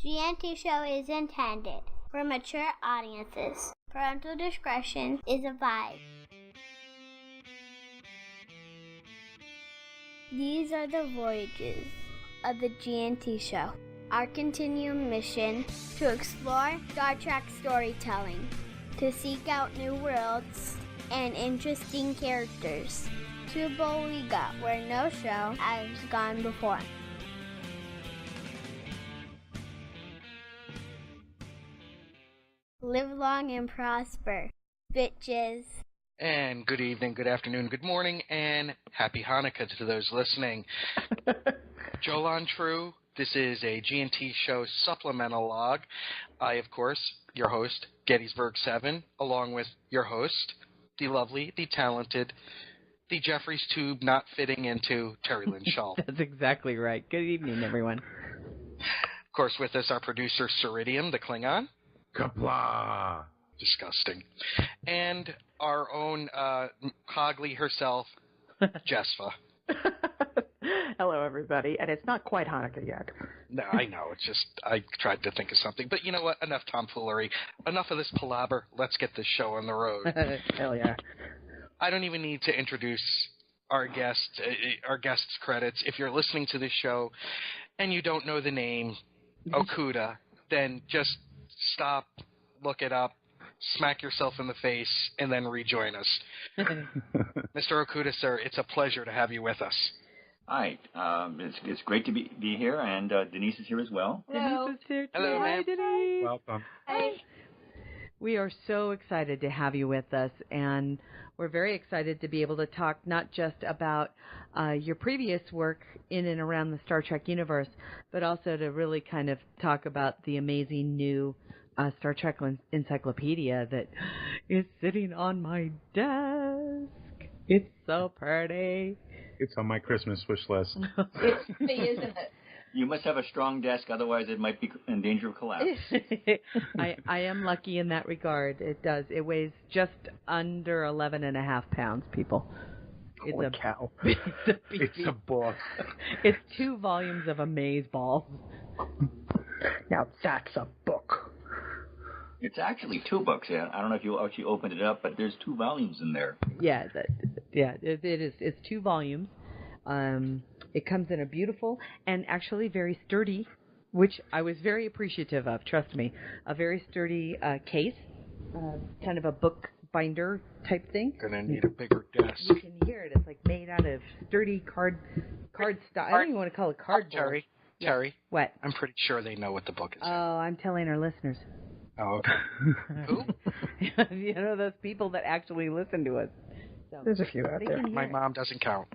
GNT show is intended for mature audiences. Parental discretion is advised. These are the voyages of the GNT show. Our continuing mission to explore Star Trek storytelling, to seek out new worlds and interesting characters, to Boliga, where no show has gone before. Live long and prosper, bitches. And good evening, good afternoon, good morning, and happy Hanukkah to those listening. Jolan True, this is a GNT show supplemental log. I, of course, your host, Gettysburg 7, along with your host, the lovely, the talented, the Jeffries tube not fitting into Terry Lynn Shaw. That's exactly right. Good evening, everyone. Of course, with us, our producer, Ceridium, the Klingon. Kapla! Disgusting. And our own Cogley herself, Jesfa. Hello, everybody. And it's not quite Hanukkah yet. No, I know. It's just I tried to think of something. But you know what? Enough tomfoolery. Enough of this palaver. Let's get this show on the road. Hell yeah. I don't even need to introduce our guests' credits. If you're listening to this show and you don't know the name Okuda, then just stop, look it up, smack yourself in the face, and then rejoin us. Mr. Okuda, sir, it's a pleasure to have you with us. Hi. It's great to be here, and Denise is here as well. Hello. Denise is here too. Hello, Hi, ma'am. Denise. Welcome. Hi. We are so excited to have you with us, and we're very excited to be able to talk not just about your previous work in and around the Star Trek universe, but also to really kind of talk about the amazing new Star Trek encyclopedia that is sitting on my desk. It's so pretty. It's on my Christmas wish list. It's me, isn't it? You must have a strong desk, otherwise it might be in danger of collapse. I am lucky in that regard. It does. It weighs just under 11.5 pounds, people. Holy cow. It's a book. It's 2 volumes of Amazeballs. Now that's a book. It's actually 2 books. Yeah, I don't know if you actually opened it up, but there's 2 volumes in there. Yeah, it is. It's 2 volumes. It comes in a beautiful and actually very sturdy, which I was very appreciative of, trust me, a very sturdy case, kind of a book binder type thing. Gonna need a bigger desk. You can hear it. It's like made out of sturdy card style. I don't even want to call it cardboard. Terry. What? I'm pretty sure they know what the book is. Oh, I'm telling our listeners. Oh, okay. Who? You know, those people that actually listen to us. So, There's a few out there. My mom doesn't count.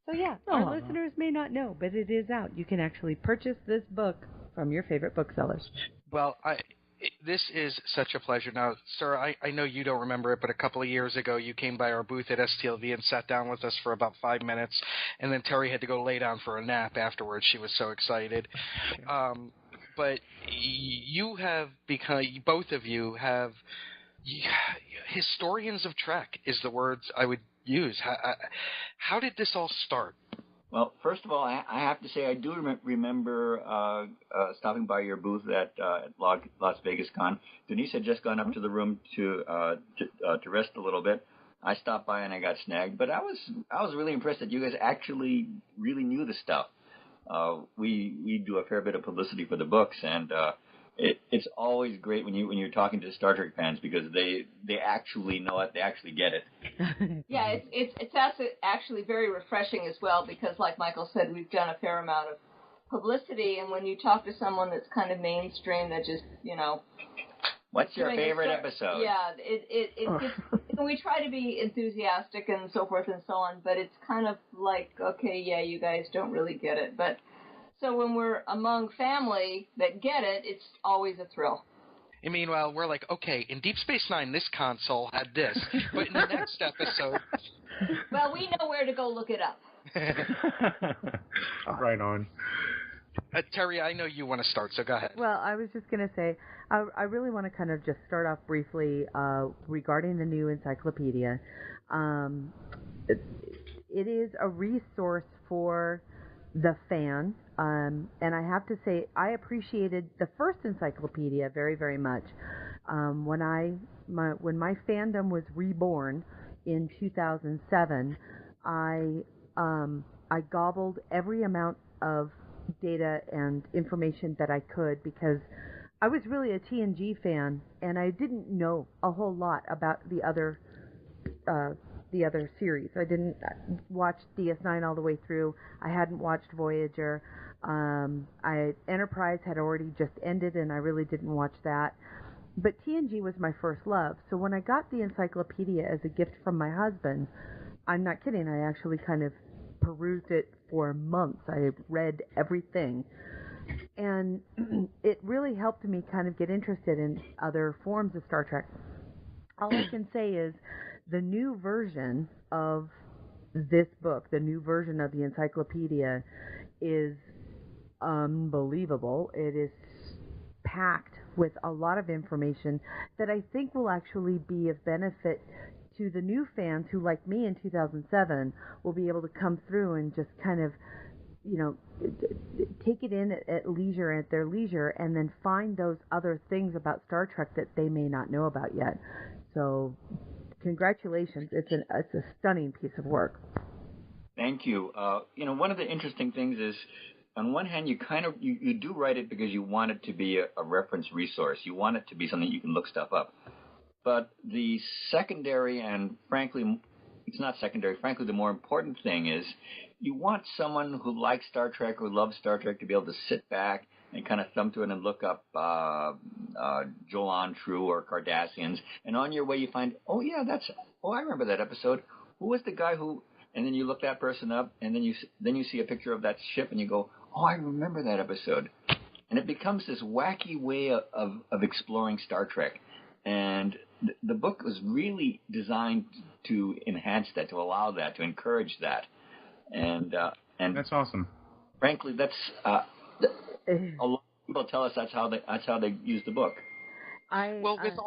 So yeah, our listeners may not know, but it is out. You can actually purchase this book from your favorite booksellers. Well, this is such a pleasure. Now, sir, I know you don't remember it, but a couple of years ago you came by our booth at STLV and sat down with us for about 5 minutes, and then Terry had to go lay down for a nap afterwards. She was so excited. But you have become, both of you have, historians of Trek is the words I would use. How did this all start? Well, first of all, I have to say I do remember stopping by your booth at Las Vegas Con. Denise had just gone up to the room to rest a little bit. I stopped by and I got snagged, but I was really impressed that you guys actually really knew the stuff. We do a fair bit of publicity for the books, and it's always great when you're talking to Star Trek fans because they actually know it, they actually get it. Yeah, it's actually very refreshing as well because, like Michael said, we've done a fair amount of publicity, and when you talk to someone that's kind of mainstream that just, you know. What's your favorite episode? Yeah, it we try to be enthusiastic and so forth and so on, but it's kind of like, okay, yeah, you guys don't really get it, but. So when we're among family that get it, it's always a thrill. And meanwhile, we're like, okay, in Deep Space Nine, this console had this, but in the next episode... Well, we know where to go look it up. Right on. Terry, I know you want to start, so go ahead. Well, I was just going to say, I really want to kind of just start off briefly regarding the new encyclopedia. It is a resource for the fan And I have to say, I appreciated the first encyclopedia very, very much. When my fandom was reborn in 2007, I gobbled every amount of data and information that I could because I was really a TNG fan, and I didn't know a whole lot about the other series. I didn't watch DS9 all the way through. I hadn't watched Voyager. Enterprise had already just ended, and I really didn't watch that. But TNG was my first love. So when I got the encyclopedia as a gift from my husband, I'm not kidding, I actually kind of perused it for months. I read everything. And it really helped me kind of get interested in other forms of Star Trek. All I can say is the new version of this book, the new version of the encyclopedia, is unbelievable. It is packed with a lot of information that I think will actually be of benefit to the new fans who, like me in 2007, will be able to come through and just kind of, take it in at their leisure, and then find those other things about Star Trek that they may not know about yet. So, congratulations! It's a stunning piece of work. Thank you. One of the interesting things is, on one hand, you do write it because you want it to be a reference resource. You want it to be something you can look stuff up. But the secondary, and frankly, it's not secondary, frankly, the more important thing is you want someone who likes Star Trek, who loves Star Trek, to be able to sit back and kind of thumb through it and look up Jolan True or Cardassians. And on your way you find, I remember that episode. Who was the guy who... And then you look that person up, and then you see a picture of that ship, and you go, oh, I remember that episode. And it becomes this wacky way of exploring Star Trek. And the book was really designed to enhance that, to allow that, to encourage that. And that's awesome. Frankly, that's a lot of people tell us that's how they use the book. Go ahead,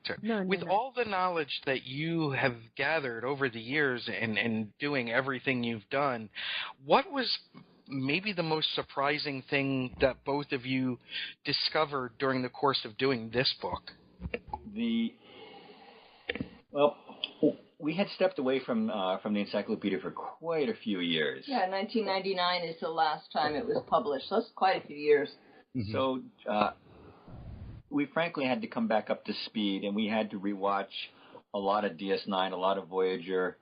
sir. With all the knowledge that you have gathered over the years and doing everything you've done, what was maybe the most surprising thing that both of you discovered during the course of doing this book? We had stepped away from the encyclopedia for quite a few years. Yeah, 1999 is the last time it was published. So that's quite a few years. Mm-hmm. So we frankly had to come back up to speed, and we had to rewatch a lot of DS9, a lot of Voyager.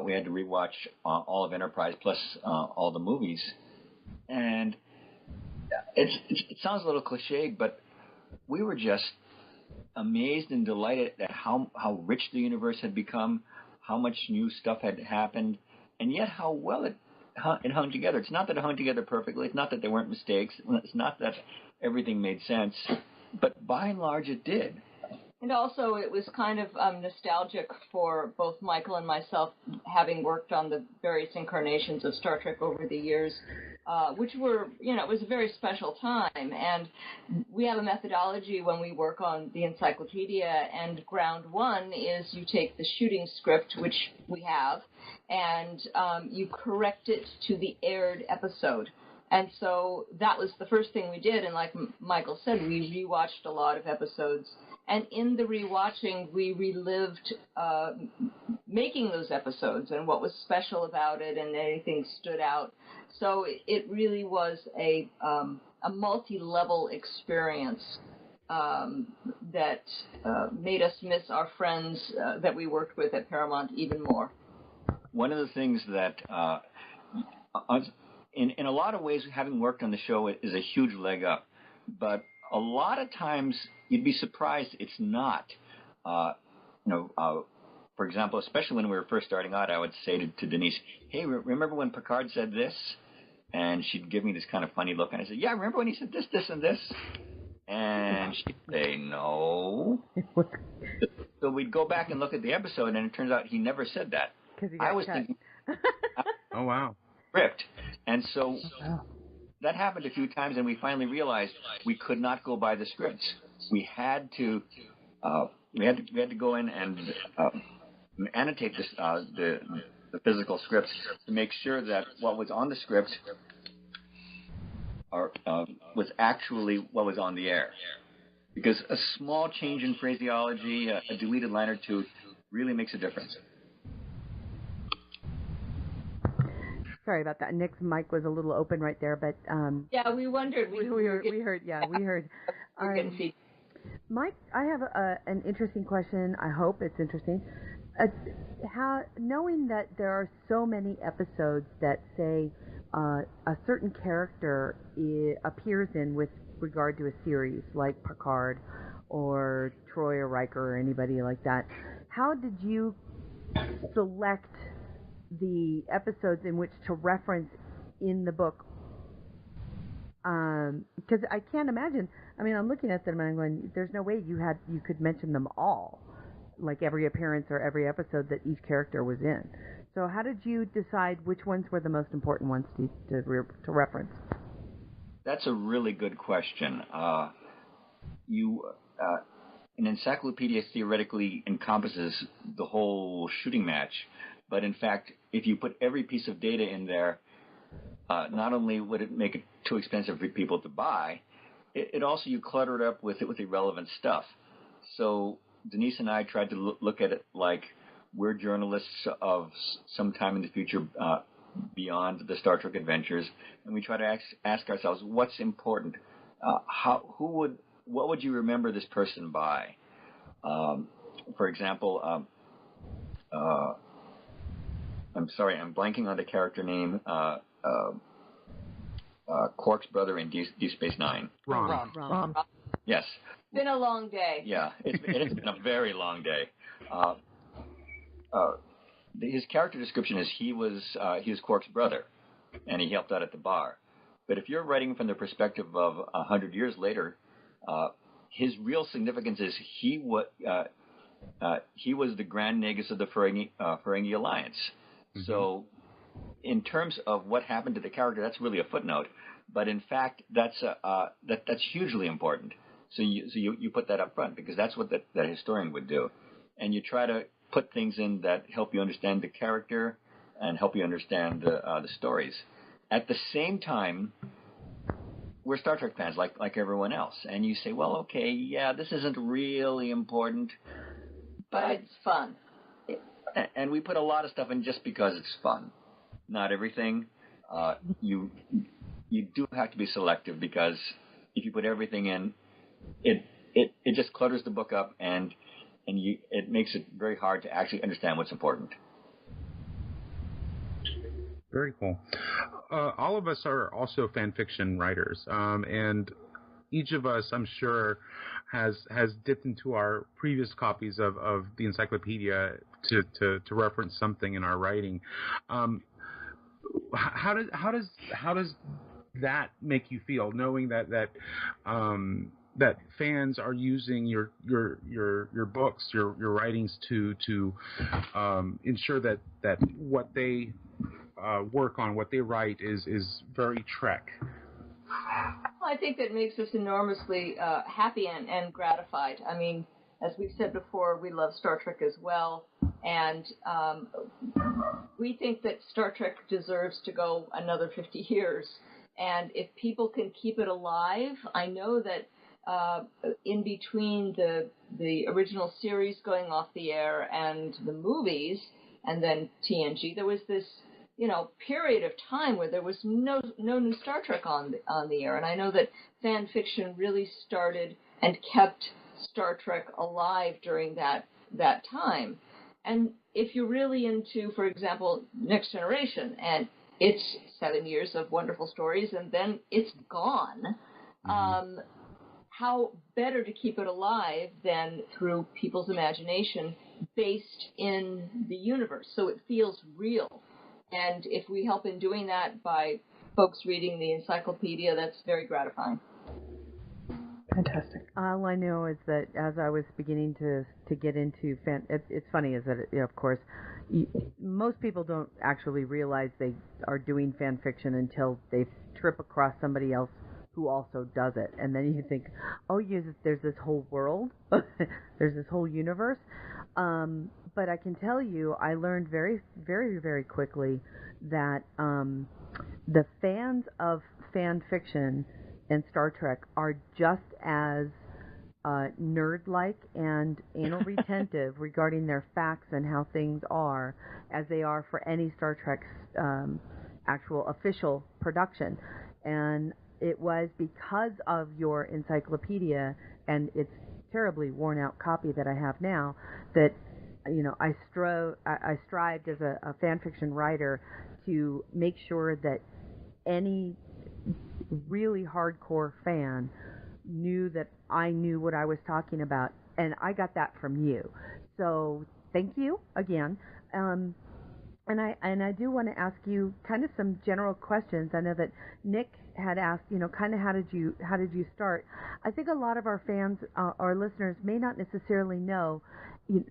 We had to rewatch all of Enterprise plus all the movies. And it sounds a little cliched, but we were just amazed and delighted at how rich the universe had become, how much new stuff had happened, and yet how well it hung together. It's not that it hung together perfectly. It's not that there weren't mistakes. It's not that everything made sense. But by and large, it did. And also, it was kind of nostalgic for both Michael and myself, having worked on the various incarnations of Star Trek over the years, which were, it was a very special time. And we have a methodology when we work on the encyclopedia, and ground one is you take the shooting script, which we have, and you correct it to the aired episode. And so that was the first thing we did. And like Michael said, we rewatched a lot of episodes. And in the rewatching, we relived making those episodes and what was special about it, and anything stood out. So it really was a multi-level experience that made us miss our friends that we worked with at Paramount even more. One of the things that... In a lot of ways, having worked on the show is a huge leg up. But a lot of times, you'd be surprised it's not. For example, especially when we were first starting out, I would say to Denise, hey, remember when Picard said this? And she'd give me this kind of funny look. And I said, yeah, remember when he said this, this, and this? And she'd say, no. So we'd go back and look at the episode, and it turns out he never said that. I was thinking... Oh, wow. Ripped. And so that happened a few times, and we finally realized we could not go by the scripts. We had to go in and annotate the physical scripts to make sure that what was on the script was actually what was on the air. Because a small change in phraseology, a deleted line or two, really makes a difference. Sorry about that. Nick's mic was a little open right there, but yeah, we wondered. We heard. Mike, I have an interesting question. I hope it's interesting. How, knowing that there are so many episodes that say a certain character appears in with regard to a series, like Picard or Troy or Riker or anybody like that, how did you select the episodes in which to reference in the book? Because I can't imagine. I mean, I'm looking at them and I'm going, there's no way you could mention them all, like every appearance or every episode that each character was in. So how did you decide which ones were the most important ones to reference? That's a really good question. An encyclopedia theoretically encompasses the whole shooting match, but in fact, if you put every piece of data in there, not only would it make it too expensive for people to buy, it also, you clutter it up with irrelevant stuff. So Denise and I tried to look at it like we're journalists of some time in the future beyond the Star Trek adventures, and we try to ask ourselves, what's important? What would you remember this person by? For example, I'm sorry, I'm blanking on the character name. Quark's brother in Deep Space Nine. Ron. Yes. It's been a long day. Yeah, it's been a very long day. His character description is he was Quark's brother, and he helped out at the bar. But if you're writing from the perspective of 100 years later, his real significance is he was the Grand Nagus of the Ferengi Alliance. Mm-hmm. So, in terms of what happened to the character, that's really a footnote. But in fact, that's hugely important. So you put that up front because that's what that historian would do, and you try to put things in that help you understand the character and help you understand the stories. At the same time, we're Star Trek fans like everyone else, and you say, well, okay, yeah, this isn't really important, but it's fun. And we put a lot of stuff in just because it's fun. Not everything. You do have to be selective because if you put everything in, it just clutters the book up and it makes it very hard to actually understand what's important. Very cool. All of us are also fan fiction writers, and each of us, I'm sure, has dipped into our previous copies of the encyclopedia to reference something in our writing. How does that make you feel, knowing that fans are using your books, your writings to ensure that what they work on, what they write is very Trek? Well, I think that makes us enormously happy and gratified. I mean, as we've said before, we love Star Trek as well, and we think that Star Trek deserves to go another 50 years. And if people can keep it alive, I know that in between the original series going off the air and the movies, and then TNG, there was this period of time where there was no new Star Trek on the air. And I know that fan fiction really started and kept Star Trek alive during that time. And if you're really into, for example, Next Generation, and it's 7 years of wonderful stories, and then it's gone, mm-hmm. How better to keep it alive than through people's imagination based in the universe, so it feels real. And if we help in doing that by folks reading the encyclopedia, that's very gratifying. Fantastic. All I know is that as I was beginning to get into it's funny is that, of course, most people don't actually realize they are doing fan fiction until they trip across somebody else who also does it. And then you think, oh, yes, there's this whole world. There's this whole universe. But I can tell you, I learned very, very, very quickly that the fans of fan fiction and Star Trek are just as nerd-like and anal retentive regarding their facts and how things are as they are for any Star Trek actual official production. And it was because of your encyclopedia and its terribly worn-out copy that I have now that I strived as a fan fiction writer to make sure that any really hardcore fan knew that I knew what I was talking about, and I got that from you. So thank you again. And I do want to ask you kind of some general questions. I know that Nick had asked, kind of how did you start? I think a lot of our fans, our listeners, may not necessarily know.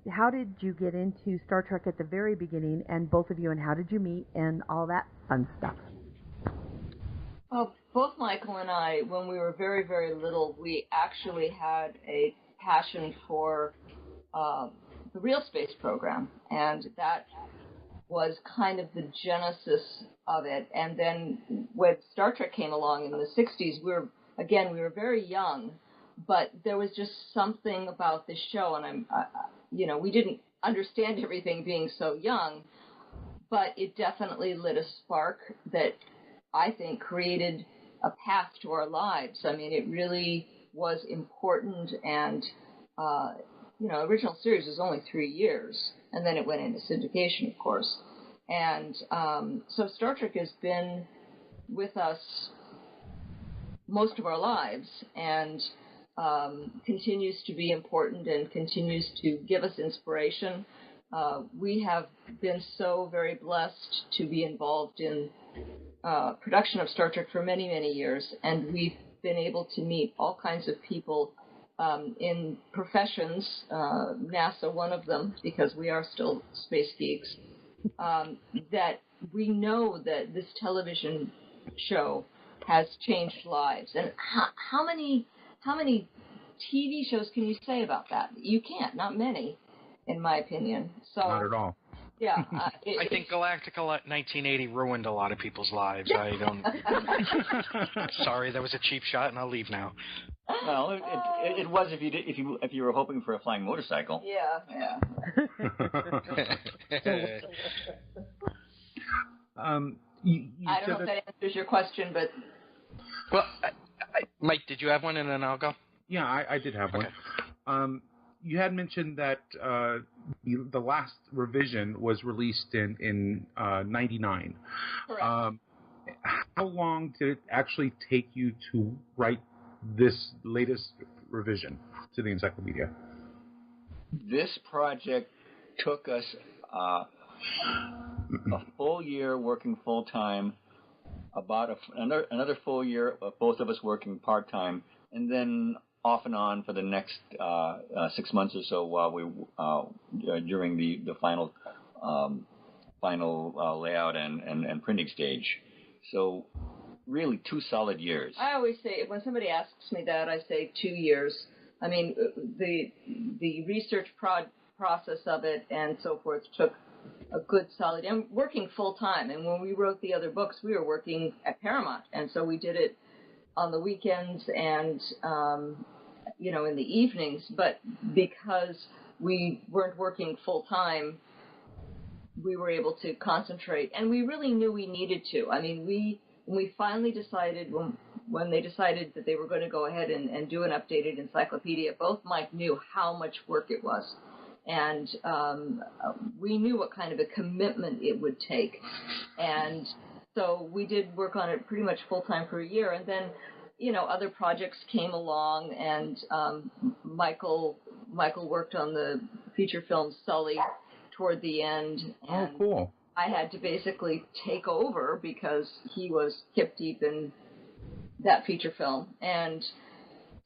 How did you get into Star Trek at the very beginning, and both of you, and how did you meet, and all that fun stuff? Well, both Michael and I, when we were very, very little, we actually had a passion for the real space program, and that was kind of the genesis of it. And then when Star Trek came along in the 60s, we were very young, but there was just something about the show, and we didn't understand everything being so young, but it definitely lit a spark that I think created a path to our lives. I mean, it really was important, and original series was only 3 years, and then it went into syndication, of course. And so Star Trek has been with us most of our lives, and continues to be important and continues to give us inspiration. We have been so very blessed to be involved in production of Star Trek for many, many years, and we've been able to meet all kinds of people in professions, NASA one of them, because we are still space geeks, that we know that this television show has changed lives. And how many TV shows can you say about that? You can't, not many, in my opinion. So not at all. Yeah, I think Galactica 1980 ruined a lot of people's lives. I don't. Sorry, that was a cheap shot, and I'll leave now. Well, it was if you were hoping for a flying motorcycle. Yeah. I don't know if that answers your question, but well, Mike, did you have one, and then I'll go? Yeah, I did have one. You had mentioned that the last revision was released in 99. correct. How long did it actually take you to write this latest revision to the encyclopedia? This project took us a full year working full time, about another full year of both of us working part time, and then off and on for the next 6 months or so while we during the final layout and printing stage. So really 2 solid years. I always say, when somebody asks me that, I say 2 years. I mean, the research process of it and so forth took a good solid, and working full time. And when we wrote the other books, we were working at Paramount, and so we did it on the weekends and in the evenings. But because we weren't working full time, we were able to concentrate, and we really knew we needed to. I mean, when we finally decided, when they decided that they were going to go ahead and do an updated encyclopedia, both Mike knew how much work it was, and we knew what kind of a commitment it would take. And so we did work on it pretty much full time for a year, and then other projects came along, and Michael worked on the feature film Sully toward the end. And oh, cool. I had to basically take over because he was hip deep in that feature film. And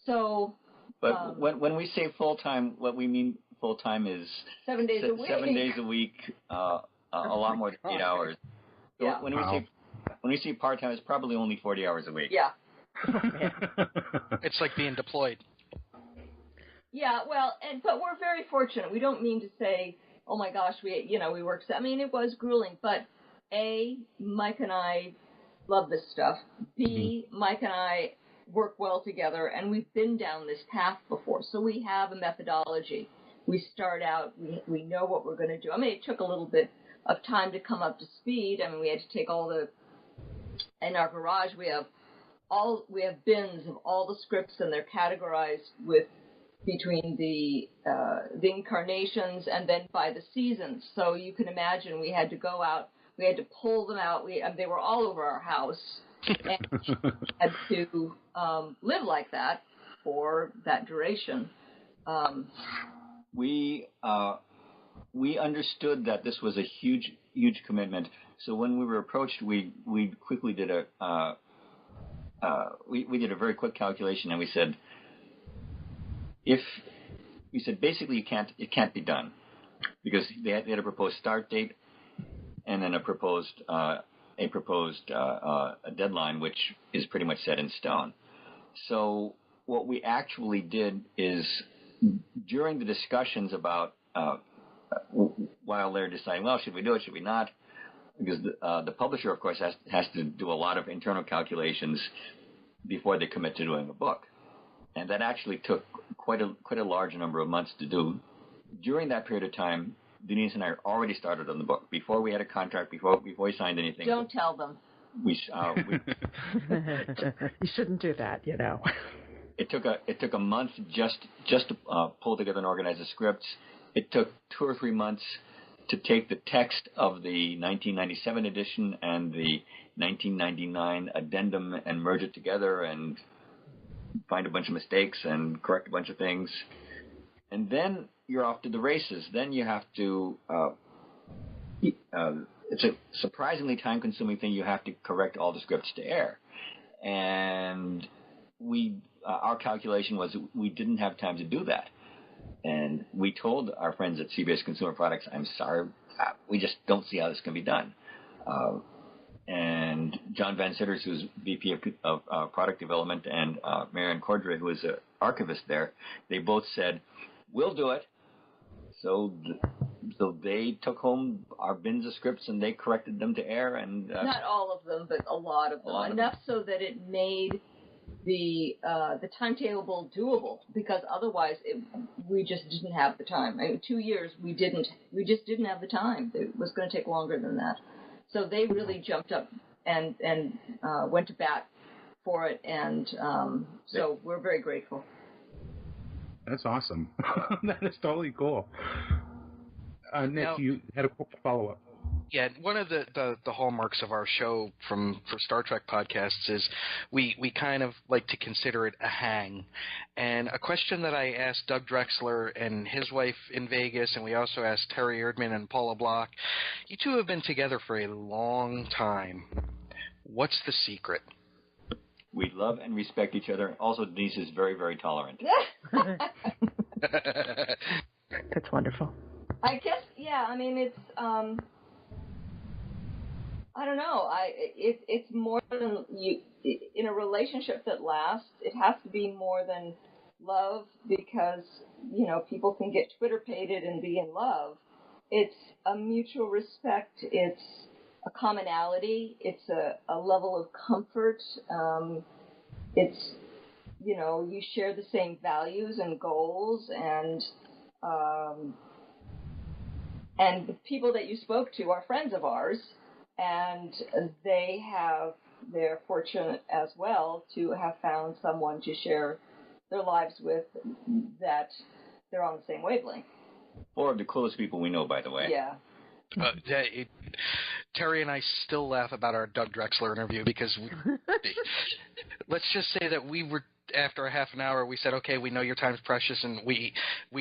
so... But when we say full-time, what we mean full-time is 7 days a week. 7 days a week, a lot more than 8 hours. So yeah. When we say part-time, it's probably only 40 hours a week. Yeah. It's like being deployed. Yeah, well, but we're very fortunate. We don't mean to say, oh my gosh, we worked. I mean, it was grueling, but Mike and I love this stuff. B, Mike and I work well together, and we've been down this path before, so we have a methodology. We start out, we know what we're going to do. I mean, it took a little bit of time to come up to speed. I mean, we had to take in our garage, we have bins of all the scripts, and they're categorized between the incarnations and then by the seasons. So you can imagine we had to go out, we had to pull them out. They were all over our house, and had to live like that for that duration. We understood that this was a huge commitment. So when we were approached, we quickly did we did a very quick calculation, and we said, basically it can't be done, because they had a proposed start date and then a proposed deadline, which is pretty much set in stone. So what we actually did is, during the discussions about while they're deciding, well, should we do it, should we not? Because the publisher, of course, has to do a lot of internal calculations before they commit to doing a book, and that actually took quite a large number of months to do. During that period of time, Denise and I already started on the book before we had a contract, before we signed anything. Don't tell them. You shouldn't do that, you know. It took a month just to pull together and organize the scripts. It took 2 or 3 months to take the text of the 1997 edition and the 1999 addendum and merge it together and find a bunch of mistakes and correct a bunch of things. And then you're off to the races. Then you have to it's a surprisingly time-consuming thing. You have to correct all the scripts to air. And our calculation was we didn't have time to do that. And we told our friends at CBS Consumer Products, I'm sorry, we just don't see how this can be done. And John Van Sitters, who's VP of Product Development, and Marianne Cordray, who is an archivist there, they both said, we'll do it. So they took home our bins of scripts and they corrected them to air. And not all of them, but a lot of them. Enough so that it made the timetable doable, because otherwise we just didn't have the time. I mean, 2 years we just didn't have the time. It was going to take longer than that. So they really jumped up and went to bat for it, and so we're very grateful. That's awesome. That is totally cool. Nick, now, you had a quick follow-up. Yeah, one of the hallmarks of our show for Star Trek podcasts is we kind of like to consider it a hang. And a question that I asked Doug Drexler and his wife in Vegas, and we also asked Terry Erdman and Paula Block, you two have been together for a long time. What's the secret? We love and respect each other. Also, Denise is very, very tolerant. That's wonderful. I guess, yeah. I mean, it's I don't know. It's more than you in a relationship that lasts. It has to be more than love, because people can get Twitter-pated and be in love. It's a mutual respect. It's a commonality. It's a level of comfort. It's you share the same values and goals, and the people that you spoke to are friends of ours, and they're fortunate as well to have found someone to share their lives with that they're on the same wavelength. Four of the coolest people we know, by the way. Yeah. Terry and I still laugh about our Doug Drexler interview, because let's just say that we were, after a half an hour, we said, okay, we know your time's precious, and we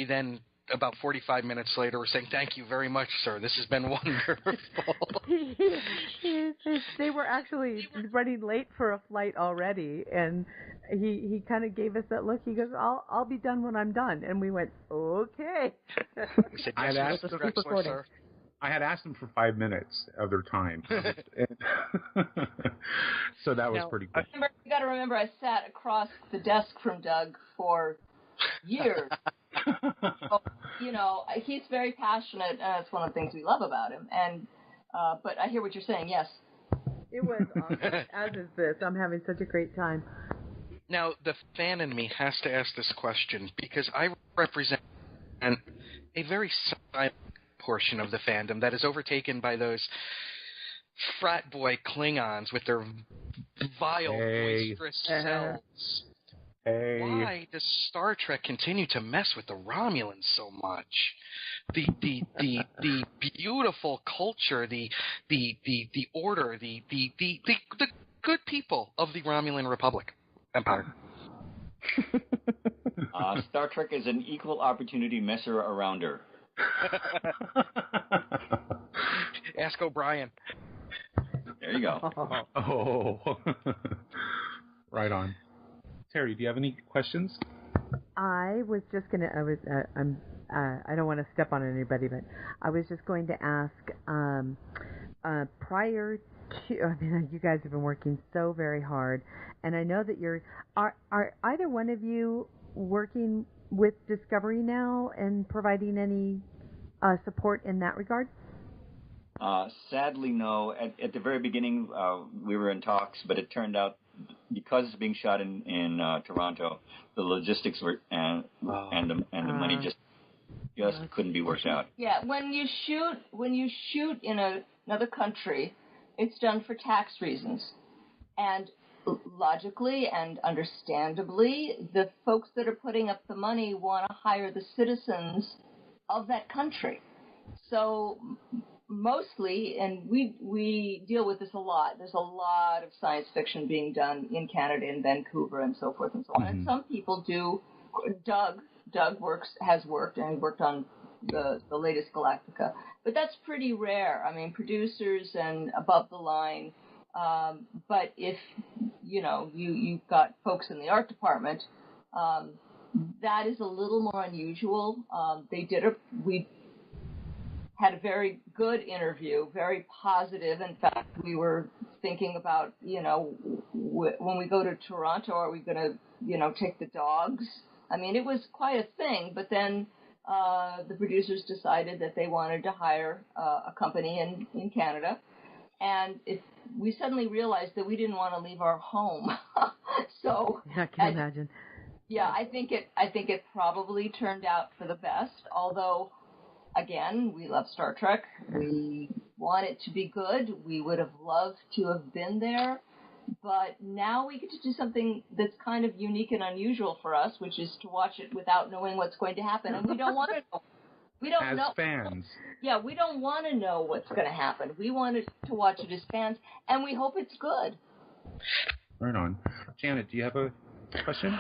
then, about 45 minutes later, we're saying, thank you very much, sir. This has been wonderful. They were actually running late for a flight already, and he kind of gave us that look. He goes, I'll be done when I'm done. And we went, okay. We said, yes, Mr. Drexler, sir. I had asked them for 5 minutes of their time. So that was pretty good. You got to remember, I sat across the desk from Doug for years. So, he's very passionate, and that's one of the things we love about him. And but I hear what you're saying. Yes, It was awesome, as is this. I'm having such a great time. Now, the fan in me has to ask this question because I represent a very silent portion of the fandom that is overtaken by those frat boy Klingons with their vile, boisterous selves. Hey. Why does Star Trek continue to mess with the Romulans so much? The beautiful culture, the order, the good people of the Romulan Republic Empire. Star Trek is an equal opportunity messer arounder. Ask O'Brien. There you go. Oh, right on. Terry, do you have any questions? I was just gonna. I don't want to step on anybody, but I was just going to ask. Prior to, I mean, you guys have been working so very hard, and I know that are either one of you working with Discovery now and providing any support in that regard? Sadly, no. At the very beginning, we were in talks, but it turned out because it's being shot in Toronto, the logistics were and the money just couldn't be worked out. Yeah, when you shoot in another country, it's done for tax reasons, and logically and understandably, the folks that are putting up the money want to hire the citizens of that country. So mostly, and we deal with this a lot, there's a lot of science fiction being done in Canada, in Vancouver, and so forth and so on. Mm-hmm. And some people do. Doug has worked, and he worked on the latest Galactica. But that's pretty rare. I mean, producers and above the line. But if, you've got folks in the art department, that is a little more unusual. We had a very good interview, very positive. In fact, we were thinking about, when we go to Toronto, are we going to, take the dogs? I mean, it was quite a thing, but then the producers decided that they wanted to hire a company in Canada, and we suddenly realized that we didn't want to leave our home. So I can imagine. Yeah, I think it probably turned out for the best, although, again, we love Star Trek. We want it to be good. We would have loved to have been there. But now we get to do something that's kind of unique and unusual for us, which is to watch it without knowing what's going to happen. And we don't want to know. We don't know. As fans. Yeah, we don't want to know what's going to happen. We want to watch it as fans, and we hope it's good. Right on. Janet, do you have a question?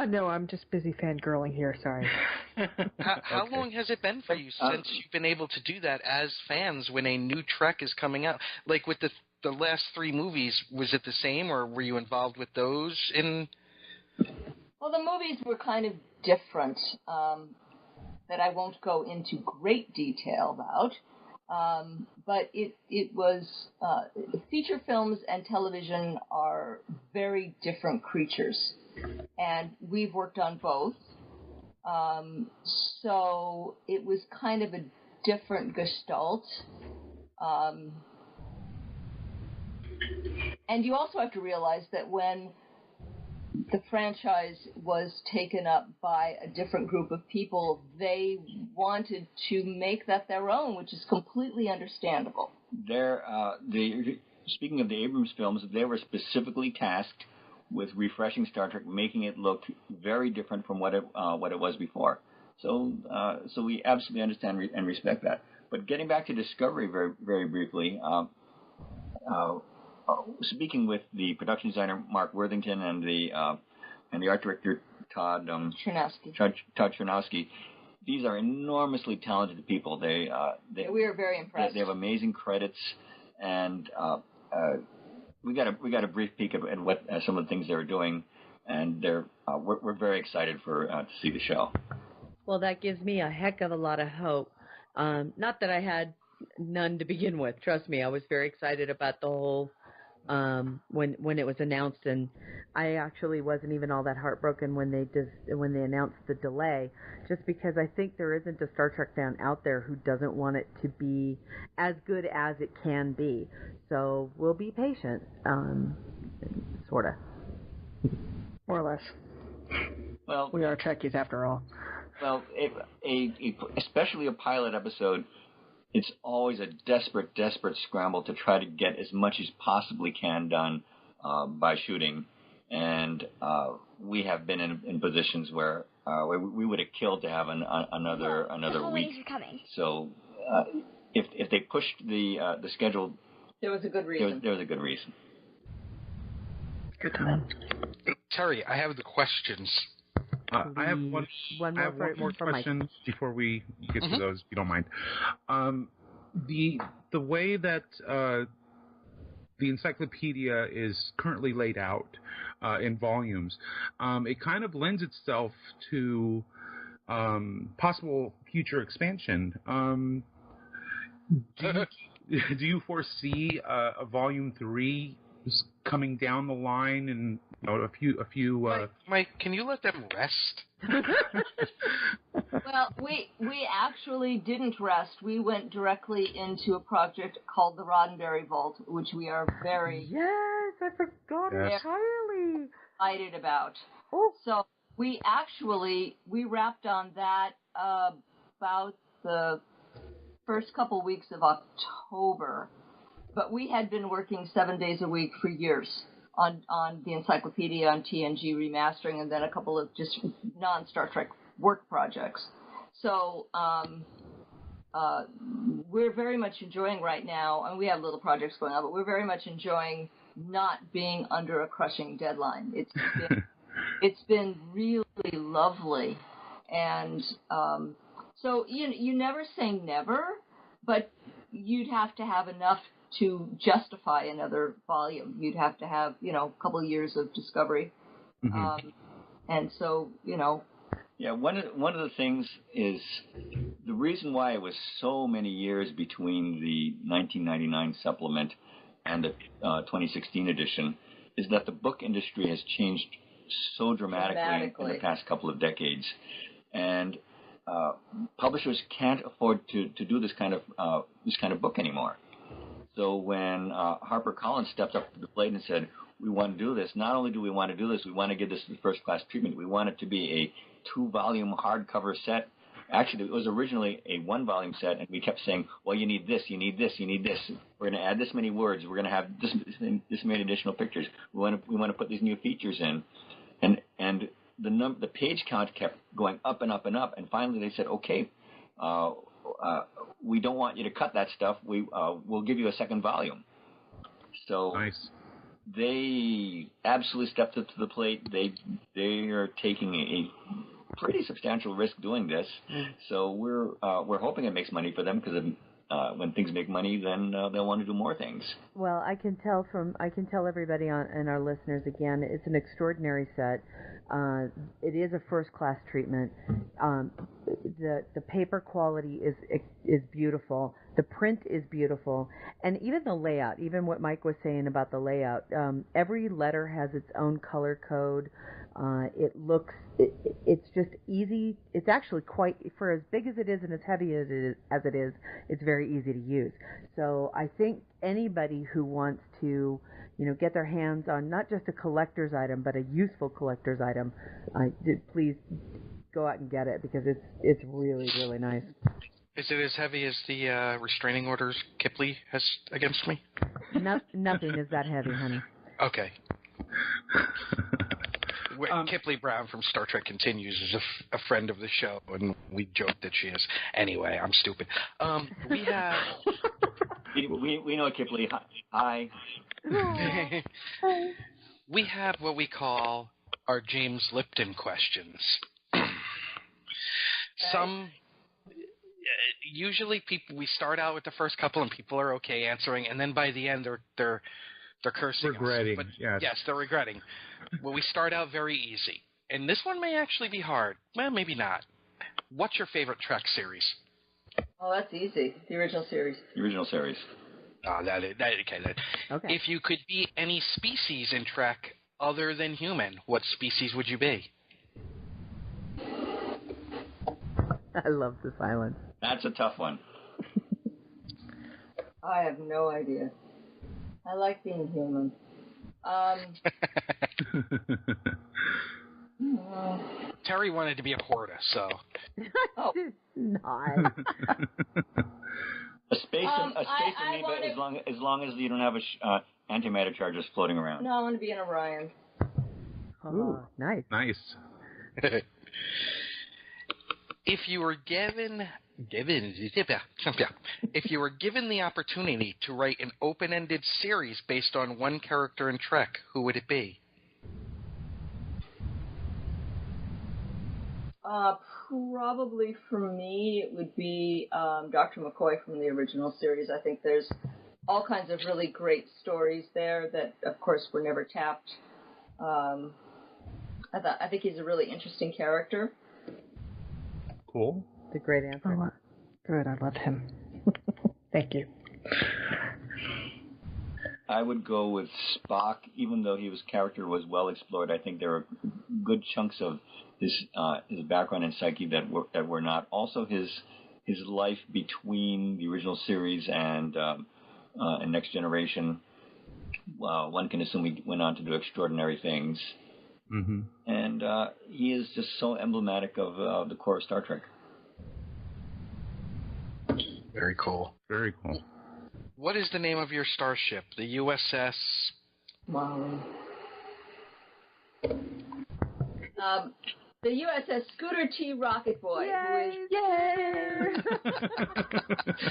No, I'm just busy fangirling here, sorry. How long has it been for you since you've been able to do that as fans when a new Trek is coming out? Like with the last 3 movies, was it the same, or were you involved with those in? Well, the movies were kind of different, that I won't go into great detail about. But it was feature films and television are very different creatures, and we've worked on both. So it was kind of a different gestalt. And you also have to realize that when the franchise was taken up by a different group of people, they wanted to make that their own, which is completely understandable. Speaking of the Abrams films, they were specifically tasked with refreshing Star Trek, making it look very different from what it was before. So we absolutely understand and respect that. But getting back to Discovery very, very briefly, speaking with the production designer Mark Worthington and the art director Todd Chernowski, these are enormously talented people. We are very impressed. They have amazing credits, and we got a brief peek at what some of the things they're doing, and we're very excited to see the show. Well, that gives me a heck of a lot of hope. Not that I had none to begin with. Trust me, I was very excited about the whole when it was announced, and I actually wasn't even all that heartbroken when they announced the delay, just because I think there isn't a Star Trek fan out there who doesn't want it to be as good as it can be. So we'll be patient, sort of. More or less. Well, we are Trekkies after all. Well, especially a pilot episode, it's always a desperate scramble to try to get as much as possibly can done by shooting. And we have been in positions where we would have killed to have another week. Are coming. So if they pushed the schedule, there was a good reason. There was a good reason. Good to know. Terry, I have the questions. I have one more question before we get to those, if you don't mind. The way that the encyclopedia is currently laid out in volumes, it kind of lends itself to possible future expansion. Do you foresee a volume 3 coming down the line, and a few? Mike, can you let them rest? Well, we actually didn't rest. We went directly into a project called the Roddenberry Vault, which we are very I forgot entirely excited about. Oh, so we wrapped on that about the first couple weeks of October. But we had been working 7 days a week for years on the encyclopedia, on TNG remastering, and then a couple of just non-Star Trek work projects. So we're very much enjoying right now, and we have little projects going on, but we're very much enjoying not being under a crushing deadline. It's been really lovely. And so you never say never, but you'd have to have enough to justify another volume. You'd have to have, a couple of years of discovery. Mm-hmm. And so, Yeah, one of the things is the reason why it was so many years between the 1999 supplement and the 2016 edition is that the book industry has changed so dramatically in the past couple of decades. And publishers can't afford to do this kind of book anymore. So when HarperCollins stepped up to the plate and said, we want to do this, not only do we want to do this, we want to give this first-class treatment. We want it to be a 2-volume hardcover set. Actually, it was originally a 1-volume set, and we kept saying, well, you need this, you need this, you need this. We're going to add this many words. We're going to have this many additional pictures. We want to put these new features in. And the page count kept going up and up and up, and finally they said, okay, we don't want you to cut that stuff. We'll give you a 2nd volume. So nice. They absolutely stepped up to the plate. They are taking a pretty substantial risk doing this. So we're hoping it makes money for them, because when things make money, then they'll want to do more things. Well, I can tell everybody and our listeners again, it's an extraordinary set. It is a first-class treatment. The paper quality is beautiful. The print is beautiful, and even the layout. Even what Mike was saying about the layout. Every letter has its own color code. It's just easy. It's actually quite, for as big as it is and as heavy as it is, it's very easy to use. So I think anybody who wants to, get their hands on not just a collector's item, but a useful collector's item, please go out and get it, because it's really, really nice. Is it as heavy as the restraining orders Kipley has against me? Nothing is that heavy, honey. Okay. Kipley Brown from Star Trek Continues is a friend of the show, and we joke that she is. Anyway, I'm stupid. We have... we know Kipley. Hi. We have what we call our James Lipton questions. Usually we start out with the first couple and people are okay answering, and then by the end they're cursing regretting us. But yes, they're regretting. Well, we start out very easy, and this one may actually be hard. Well, maybe not. What's your favorite Trek series? Oh, that's easy. The original series. The original series. Okay. If you could be any species in Trek other than human, what species would you be? I love the silence. That's a tough one. I have no idea. I like being human. Terry wanted to be a Horta, so. Oh. Not. A space for me, but as long as you don't have antimatter charges floating around. No, I want to be an Orion. Oh, nice. Nice. If you were given the opportunity to write an open-ended series based on one character in Trek, who would it be? Probably for me, it would be Dr. McCoy from the original series. I think there's all kinds of really great stories there that, of course, were never tapped. I think he's a really interesting character. Cool. It's a great answer. Oh, good. I love him. Thank you. I would go with Spock, even though his character was well explored. I think there are good chunks of his background and psyche that were not. Also, his life between the original series and Next Generation. One can assume he went on to do extraordinary things. Mm-hmm. And he is just so emblematic of the core of Star Trek. Very cool. Very cool. What is the name of your starship? The USS? Wow. The USS Scooter T. Rocket Boy. Yay!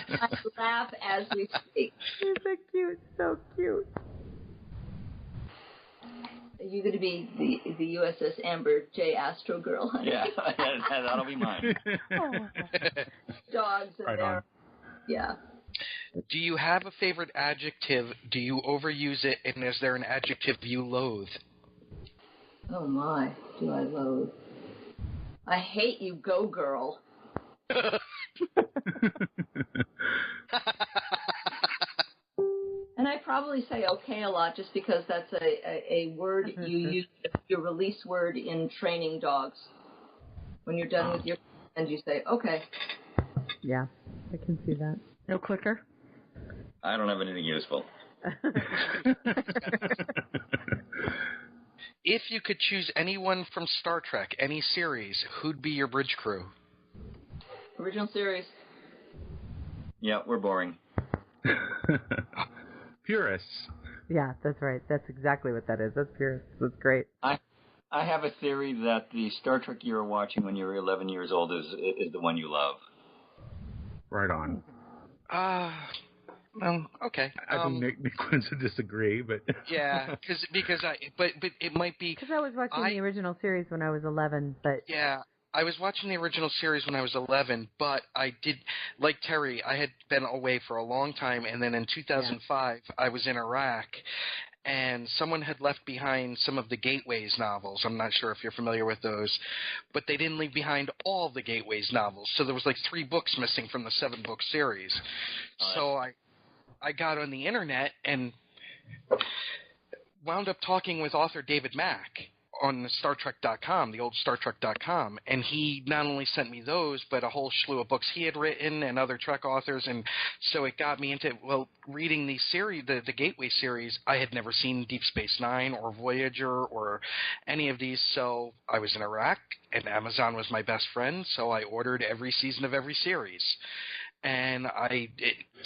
I laugh as we speak. He's so cute. So cute. You're going to be the USS Amber J. Astro Girl. Yeah, that'll be mine. Dogs and Right their... on. Yeah. Do you have a favorite adjective? Do you overuse it? And is there an adjective you loathe? Oh my, do I loathe. I hate you, go girl. And I probably say okay a lot just because that's a word you use, your release word in training dogs. When you're done with your and you say okay. Yeah, I can see that. No clicker? I don't have anything useful. If you could choose anyone from Star Trek, any series, who'd be your bridge crew? Original series. Yeah, we're boring. Purists. Yeah, that's right. That's exactly what that is. That's pure. That's great. I have a theory that the Star Trek you were watching when you were 11 years old is the one you love. Right on. Okay. I think Nick wants to disagree, but yeah, but it might be because I was watching the original series when I was 11. But yeah, I was watching the original series when I was 11. But I did, like Terry, I had been away for a long time, and then in 2005 I was in Iraq. And someone had left behind some of the Gateways novels. I'm not sure if you're familiar with those. But they didn't leave behind all the Gateways novels. So there was like 3 books missing from the 7-book series. So I got on the internet and wound up talking with author David Mack on StarTrek.com, the old StarTrek.com, and he not only sent me those, but a whole slew of books he had written and other Trek authors, and so it got me into, reading the series, the Gateway series. I had never seen Deep Space Nine or Voyager or any of these, so I was in Iraq, and Amazon was my best friend, so I ordered every season of every series. And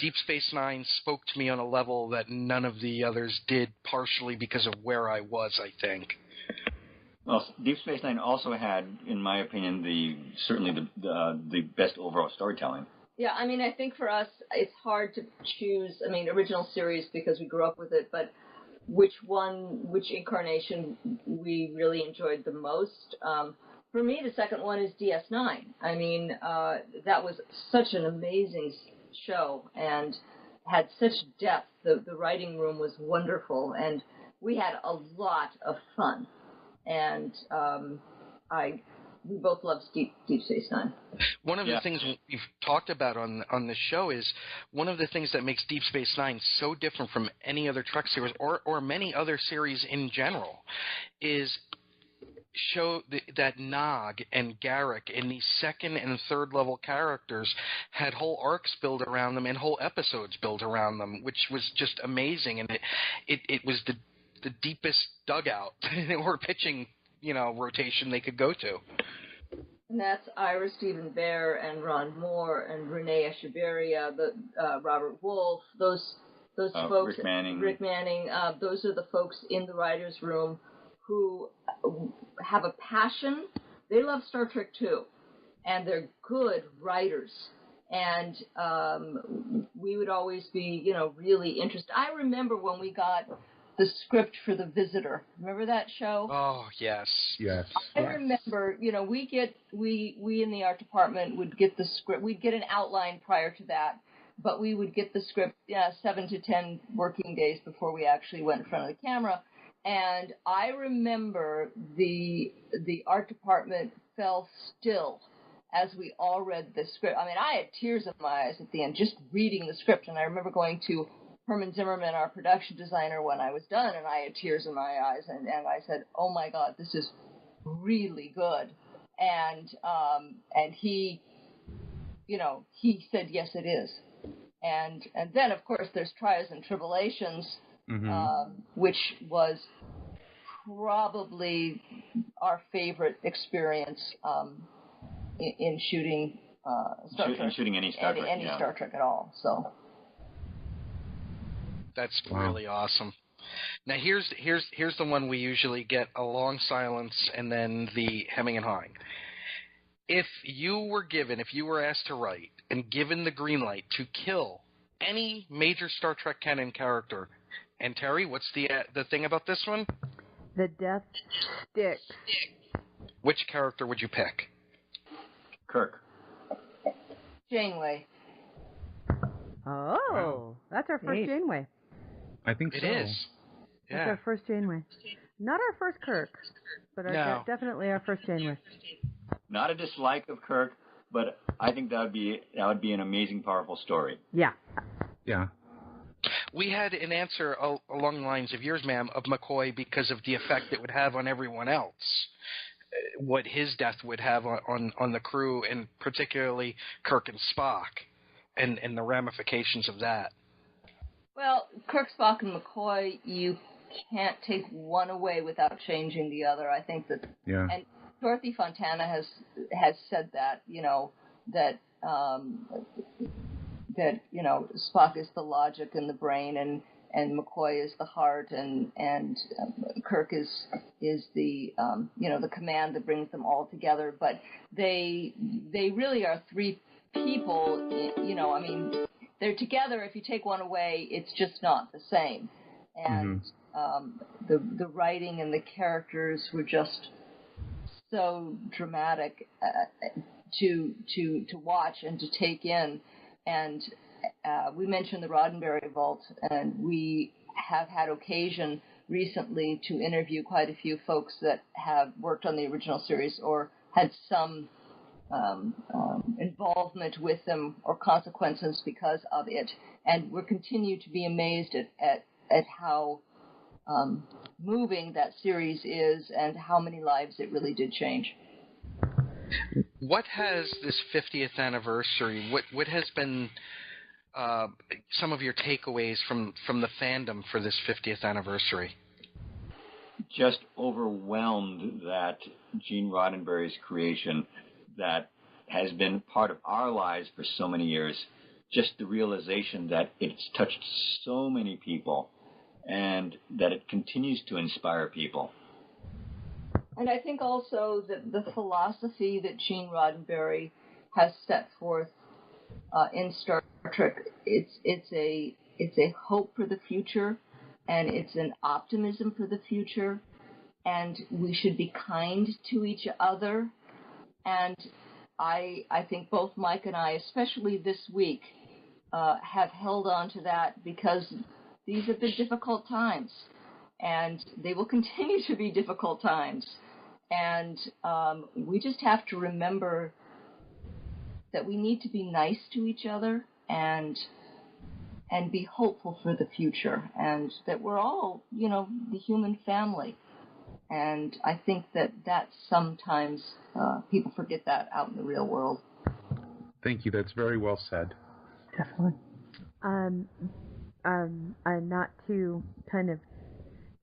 Deep Space Nine spoke to me on a level that none of the others did, partially because of where I was, I think. Well, Deep Space Nine also had, in my opinion, certainly the best overall storytelling. Yeah, I mean, I think for us, it's hard to choose, original series because we grew up with it, but which incarnation we really enjoyed the most. For me, the second one is DS9. That was such an amazing show and had such depth. The writing room was wonderful, and we had a lot of fun. And I we both love Deep Space Nine. One of the things we've talked about on this show is one of the things that makes Deep Space Nine so different from any other Trek series or many other series in general is that Nog and Garrick and these second and third level characters had whole arcs built around them and whole episodes built around them, which was just amazing. And it was the deepest dugout or pitching, rotation they could go to. And that's Ira Stephen Bear and Ron Moore and Renee Echeverria, Robert Wolf, those folks. Rick Manning. Those are the folks in the writers' room who have a passion. They love Star Trek too, and they're good writers. And we would always be, really interested. I remember when we got the script for The Visitor. Remember that show? Oh, yes. Yes. I remember, we in the art department would get the script. We'd get an outline prior to that, but we would get the script 7 to 10 working days before we actually went in front of the camera. And I remember the art department fell still as we all read the script. I mean, I had tears in my eyes at the end just reading the script. And I remember going to Herman Zimmerman, our production designer, when I was done, and I had tears in my eyes. And I said, oh, my God, this is really good. And he, he said, yes, it is. And then, of course, there's Trials and Tribulations, which was probably our favorite experience in shooting Star Trek. Shooting any Star Trek. Any Star Trek at all. So that's really awesome. Now here's the one we usually get a long silence and then the hemming and hawing. If you were asked to write and given the green light to kill any major Star Trek canon character, and Terry, what's the thing about this one? The death sticks. Which character would you pick? Kirk. Janeway. Oh, that's our first Janeway. I think so. It is. Yeah. That's our first Janeway. Not our first Kirk, but definitely our first Janeway. Not a dislike of Kirk, but I think that would be an amazing, powerful story. Yeah. Yeah. We had an answer along the lines of yours, ma'am, of McCoy because of the effect it would have on everyone else, what his death would have on the crew, and particularly Kirk and Spock, and the ramifications of that. Well, Kirk, Spock, and McCoy, you can't take one away without changing the other. I think that, and Dorothy Fontana has said that, that Spock is the logic and the brain, and McCoy is the heart, and Kirk is the the command that brings them all together. But they really are three people. I mean, they're together. If you take one away, it's just not the same. And the writing and the characters were just so dramatic to watch and to take in. And we mentioned the Roddenberry Vault, and we have had occasion recently to interview quite a few folks that have worked on the original series or had some involvement with them or consequences because of it. And we're continue to be amazed at how moving that series is and how many lives it really did change. What has this 50th anniversary, what has been some of your takeaways from the fandom for this 50th anniversary? Just overwhelmed that Gene Roddenberry's creation that has been part of our lives for so many years, just the realization that it's touched so many people and that it continues to inspire people. And I think also that the philosophy that Gene Roddenberry has set forth in Star Trek, it's a hope for the future, and it's an optimism for the future, and we should be kind to each other. And I think both Mike and I, especially this week, have held on to that because these have been difficult times, and they will continue to be difficult times. And we just have to remember that we need to be nice to each other and be hopeful for the future, and that we're all, the human family. And I think that sometimes people forget that out in the real world. Thank you. That's very well said. Definitely. Not to kind of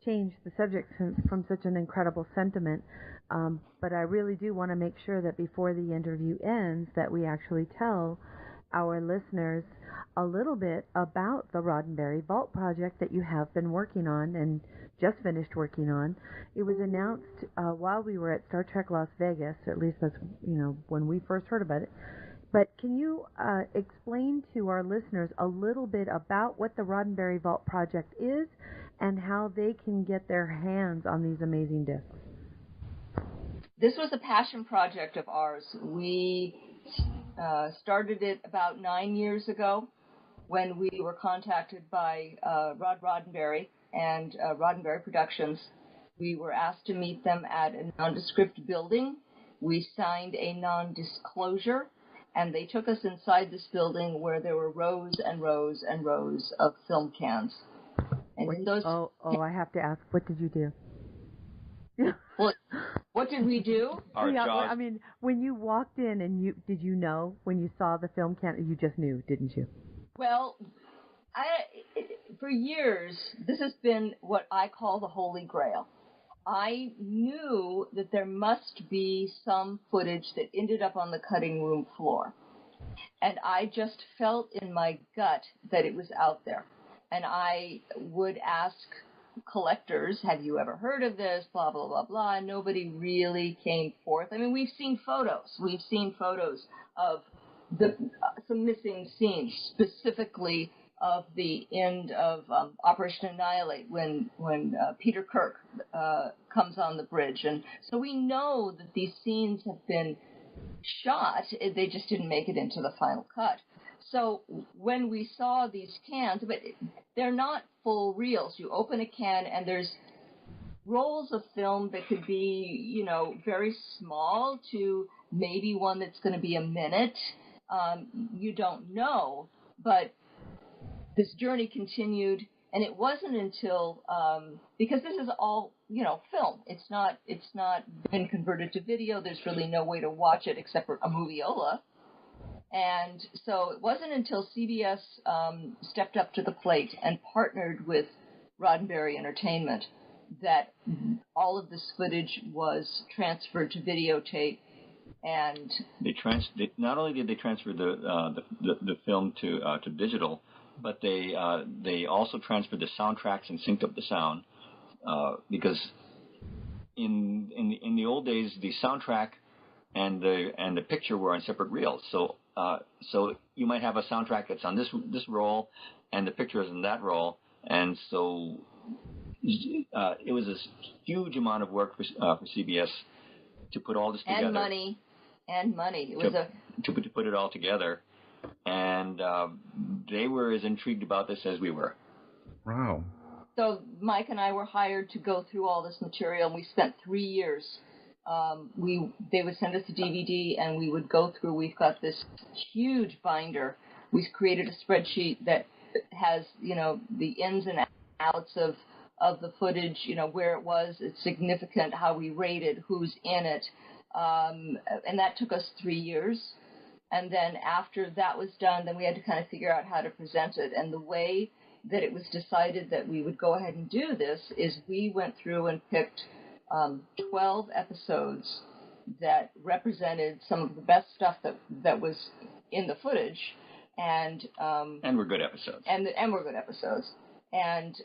change the subject from such an incredible sentiment, but I really do want to make sure that before the interview ends that we actually tell our listeners a little bit about the Roddenberry Vault project that you have been working on and just finished working on. It was announced while we were at Star Trek Las Vegas, at least that's when we first heard about it. But can you explain to our listeners a little bit about what the Roddenberry Vault project is and how they can get their hands on these amazing discs? This was a passion project of ours. We started it about 9 years ago when we were contacted by Rod Roddenberry and Roddenberry Productions. We were asked to meet them at a nondescript building. We signed a non-disclosure, and they took us inside this building where there were rows and rows and rows of film cans. And in those I have to ask, what did you do? Well, what did we do? I mean, when you walked in and did you know when you saw the film can? You just knew, didn't you? Well, for years, this has been what I call the Holy Grail. I knew that there must be some footage that ended up on the cutting room floor. And I just felt in my gut that it was out there. And I would ask collectors, have you ever heard of this, blah, blah, blah, blah. Nobody really came forth. I mean, we've seen photos. We've seen photos of some missing scenes, specifically of the end of Operation Annihilate when Peter Kirk comes on the bridge. And so we know that these scenes have been shot. They just didn't make it into the final cut. So when we saw these cans, but they're not full reels. You open a can and there's rolls of film that could be, very small to maybe one that's going to be a minute. You don't know, but this journey continued, and it wasn't until because this is all film. It's not been converted to video. There's really no way to watch it except for a moviola. And so it wasn't until CBS stepped up to the plate and partnered with Roddenberry Entertainment that all of this footage was transferred to videotape. And not only did they transfer the film to digital, but they also transferred the soundtracks and synced up the sound because in the old days the soundtrack and the picture were on separate reels. So you might have a soundtrack that's on this roll and the picture is in that roll, and so it was a huge amount of work for CBS to put all this together. And money. It was to put it all together, and they were as intrigued about this as we were. Wow. So Mike and I were hired to go through all this material, and we spent 3 years. They would send us a DVD, and we would go through. We've got this huge binder. We created a spreadsheet that has, the ins and outs of the footage, where it was, it's significant, how we rated, who's in it. And that took us 3 years. And then after that was done, then we had to kind of figure out how to present it. And the way that it was decided that we would go ahead and do this is we went through and picked 12 episodes that represented some of the best stuff that was in the footage. And were good episodes. And were good episodes. And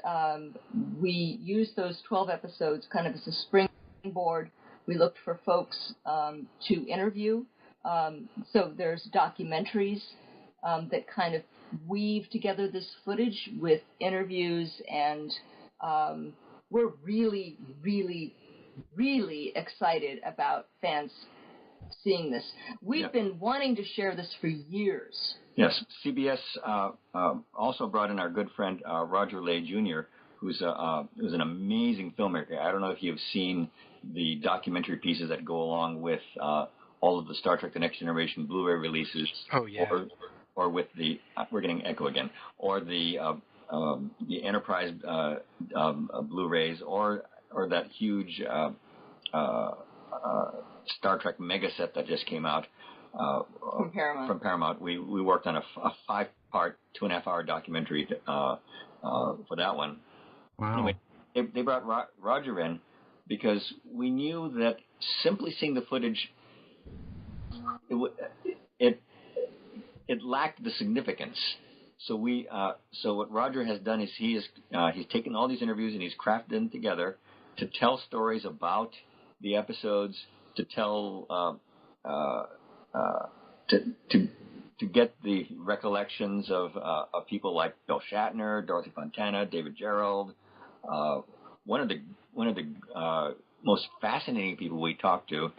we used those 12 episodes kind of as a springboard. We looked for folks to interview. So there's documentaries that kind of weave together this footage with interviews, and we're really, really, really excited about fans seeing this. We've been wanting to share this for years. Yes, CBS also brought in our good friend Roger Lay Jr., who's an amazing filmmaker. I don't know if you've seen the documentary pieces that go along with all of the Star Trek: The Next Generation Blu-ray releases. Oh yeah. Or with the we're getting echo again, or the Enterprise Blu-rays, or that huge Star Trek mega set that just came out from Paramount. From Paramount, we worked on a 5-part, 2.5-hour documentary for that one. Wow. Anyway, they brought Roger in because we knew that simply seeing the footage, it lacked the significance. So what Roger has done is he's taken all these interviews and he's crafted them together to tell stories about the episodes, to tell to get the recollections of people like Bill Shatner, Dorothy Fontana, David Gerrold. One of the most fascinating people we talked to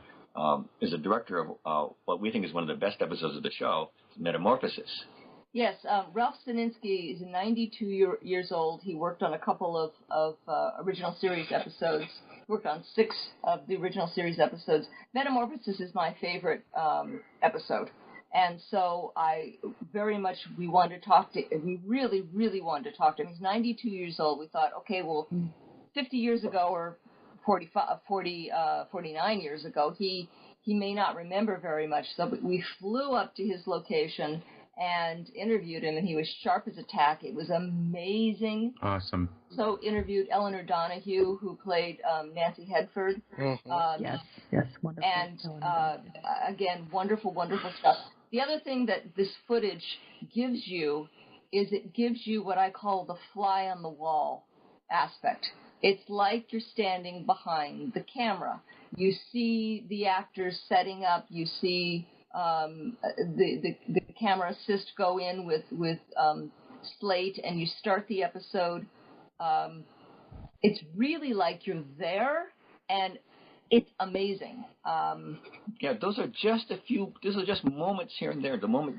is the director of what we think is one of the best episodes of the show, Metamorphosis. Yes, Ralph Staninsky is 92 years old. He worked on a couple of original series episodes. He worked on 6 of the original series episodes. Metamorphosis is my favorite episode. And so we wanted to talk to him. We really, really wanted to talk to him. He's 92 years old. We thought, okay, well, 50 years ago or 49 years ago, he may not remember very much. So we flew up to his location and interviewed him, and he was sharp as a tack. It was amazing. Awesome. So interviewed Eleanor Donahue, who played Nancy Hedford. Mm-hmm. Yes, wonderful. And again, wonderful, wonderful stuff. The other thing that this footage gives you is it gives you what I call the fly on the wall aspect. It's like you're standing behind the camera. You see the actors setting up. You see the camera assist go in with slate, and you start the episode. It's really like you're there, and it's amazing. Yeah, those are just moments here and there. The moment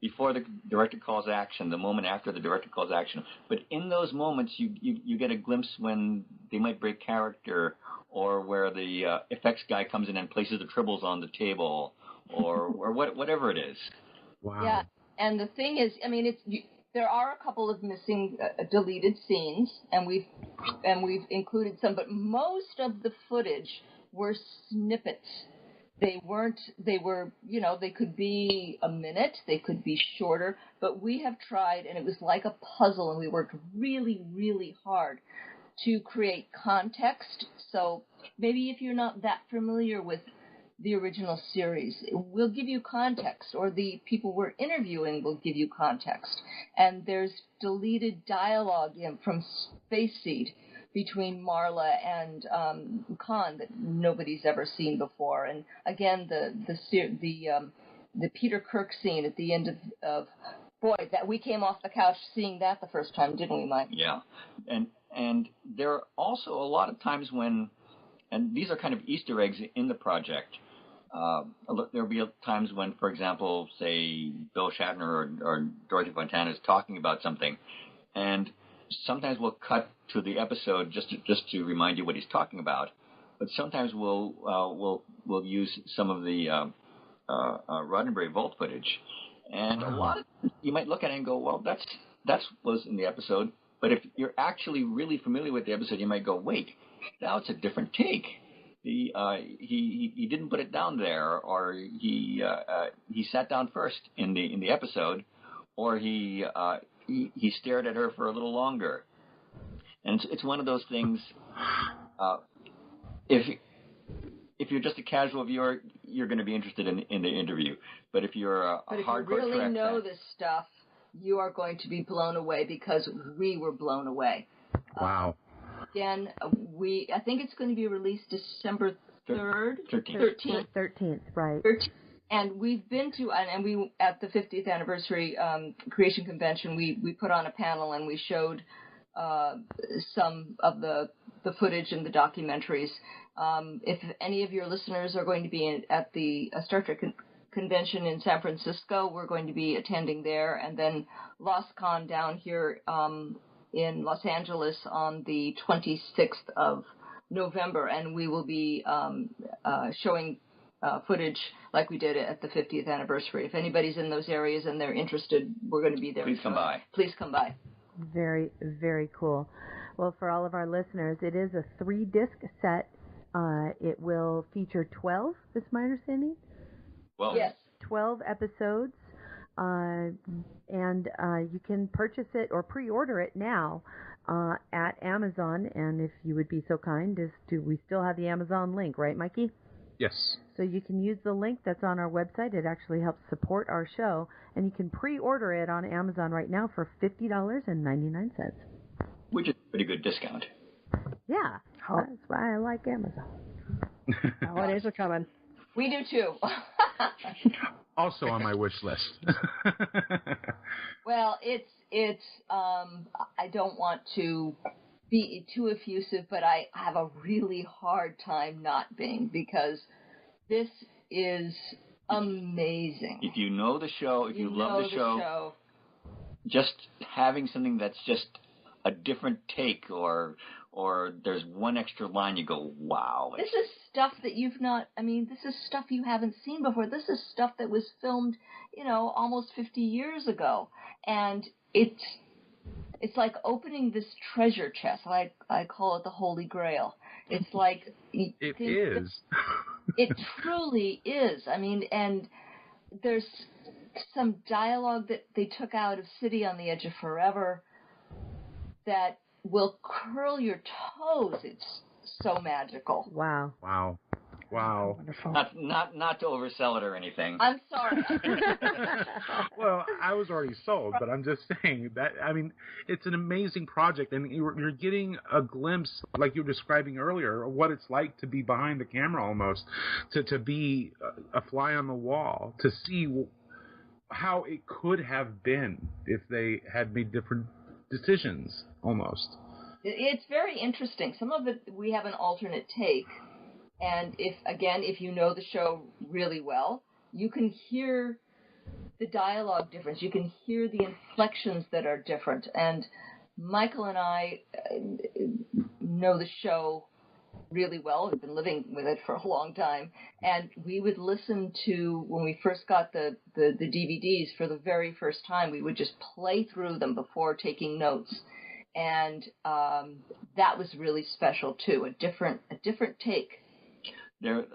before the director calls action, the moment after the director calls action. But in those moments, you get a glimpse when they might break character, or where the effects guy comes in and places the tribbles on the table, or whatever it is. Wow. Yeah, and the thing is, I mean, there are a couple of missing deleted scenes, and we've included some, but most of the footage were snippets. They were, they could be a minute, they could be shorter, but we have tried, and it was like a puzzle, and we worked really, really hard to create context. So maybe if you're not that familiar with the original series, we'll give you context, or the people we're interviewing will give you context. And there's deleted dialogue from Space Seed between Marla and Khan that nobody's ever seen before. And again, the Peter Kirk scene at the end of boy, that we came off the couch seeing that the first time, didn't we, Mike? Yeah, and there are also a lot of times when, and these are kind of Easter eggs in the project. There'll be times when, for example, say Bill Shatner or Dorothy Fontana is talking about something, and sometimes we'll cut to the episode just to remind you what he's talking about. But sometimes we'll use some of the Roddenberry Vault footage, and a lot of you might look at it and go, well, that's was in the episode. But if you're actually really familiar with the episode, you might go, wait, now it's a different take. He didn't put it down there, or he sat down first in the episode, or he stared at her for a little longer. And it's one of those things. If you're just a casual viewer, you're going to be interested in the interview. But if you're a hardcore if you really Trek know fan, this stuff, you are going to be blown away, because we were blown away. Wow. Again, I think it's going to be released December 3rd? 13th. 13th, right. 13th. And we've been to, and we at the 50th anniversary creation convention, we put on a panel and we showed some of the footage and the documentaries. If any of your listeners are going to be at the Star Trek convention in San Francisco, we're going to be attending there, and then LostCon down here in Los Angeles on the 26th of November, and we will be showing footage like we did at the 50th anniversary. If anybody's in those areas and they're interested, we're going to be there. Please come by. Please come by. Very, very cool. Well, for all of our listeners, it is a 3-disc set. It will feature 12, is my understanding? Well, yes. 12 episodes. And you can purchase it or pre-order it now at Amazon. And if you would be so kind as to, we still have the Amazon link, right, Mikey? Yes. So you can use the link that's on our website. It actually helps support our show. And you can pre-order it on Amazon right now for $50.99. Which is a pretty good discount. Yeah. That's why I like Amazon. Holidays are coming. We do too. Also on my wish list. Well, it's I don't want to be too effusive, but I have a really hard time not being, because this is amazing. If you know the show, if you love the show, just having something that's just a different take, or there's one extra line, you go, wow. This is stuff that this is stuff you haven't seen before. This is stuff that was filmed, almost 50 years ago. And it's like opening this treasure chest. I call it the Holy Grail. It's like... It is. It truly is. And there's some dialogue that they took out of City on the Edge of Forever that will curl your toes. It's so magical. Wow. Wonderful. Not to oversell it or anything. I'm sorry. Well, I was already sold, but I'm just saying that, it's an amazing project, and you're getting a glimpse, like you were describing earlier, of what it's like to be behind the camera almost, to be a fly on the wall, to see how it could have been if they had made different decisions, almost. It's very interesting. Some of it we have an alternate take, and if you know the show really well, you can hear the dialogue difference. You can hear the inflections that are different. And Michael and I know the show really well. We've been living with it for a long time, and we would listen to, when we first got the DVDs for the very first time, we would just play through them before taking notes, and that was really special too. A different take. There,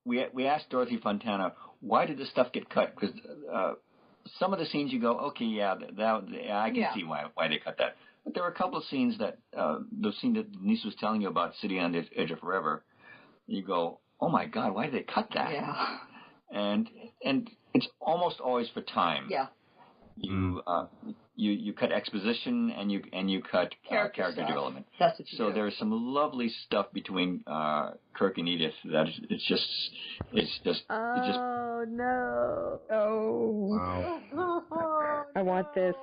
we asked Dorothy Fontana, why did this stuff get cut? Because some of the scenes you go, okay, yeah, I can see why they cut that. But there were a couple of scenes that, the scene that Denise was telling you about, City on the Edge of Forever, you go, oh my God, why did they cut that? Yeah. And it's almost always for time. Yeah. You cut exposition and you cut character development. That's what you do. There's some lovely stuff between Kirk and Edith that it's just. Oh no! Oh. Wow. I want this.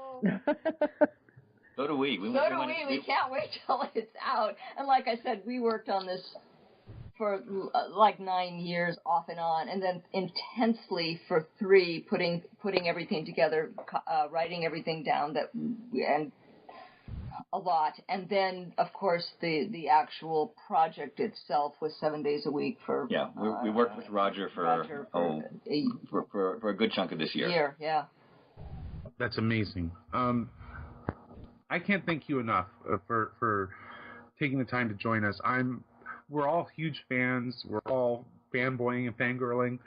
So do we. We can't wait till it's out. And like I said, we worked on this for like 9 years off and on, and then intensely for 3, putting everything together, writing everything down, and a lot. And then, of course, the actual project itself was 7 days a week for. Yeah, we worked with Roger for a good chunk of this year. Yeah. That's amazing. I can't thank you enough for taking the time to join us. We're all huge fans. We're all fanboying and fangirling,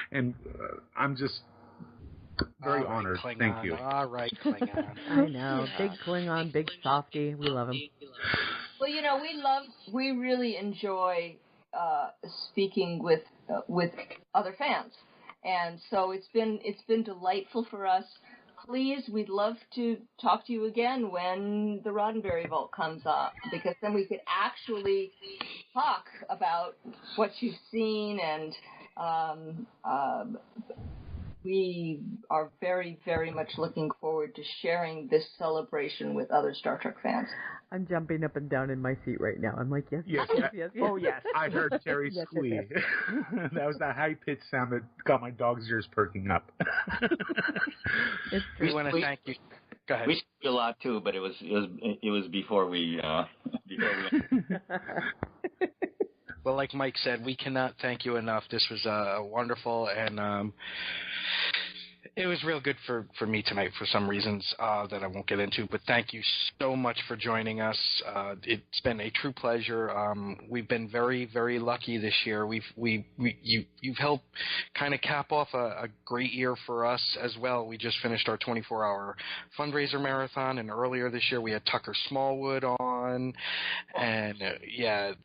and I'm just very honored. Klingon. Thank you. All right, Klingon. I know, big Klingon, big softy. We love him. Well, we really enjoy speaking with other fans, and so it's been delightful for us. Please, we'd love to talk to you again when the Roddenberry Vault comes up, because then we could actually talk about what you've seen, and we are very, very much looking forward to sharing this celebration with other Star Trek fans. I'm jumping up and down in my seat right now. I'm like, yes. Oh, yes. I heard Terry squeak. Yes. That was that high-pitched sound that got my dog's ears perking up. It's true. We want to thank you. Go ahead. We skipped a lot too, but it was before we Well, like Mike said, we cannot thank you enough. This was wonderful, and it was real good for me tonight for some reasons that I won't get into. But thank you so much for joining us. It's been a true pleasure. We've been very, very lucky this year. You've helped kind of cap off a great year for us as well. We just finished our 24-hour fundraiser marathon, and earlier this year we had Tucker Smallwood on, and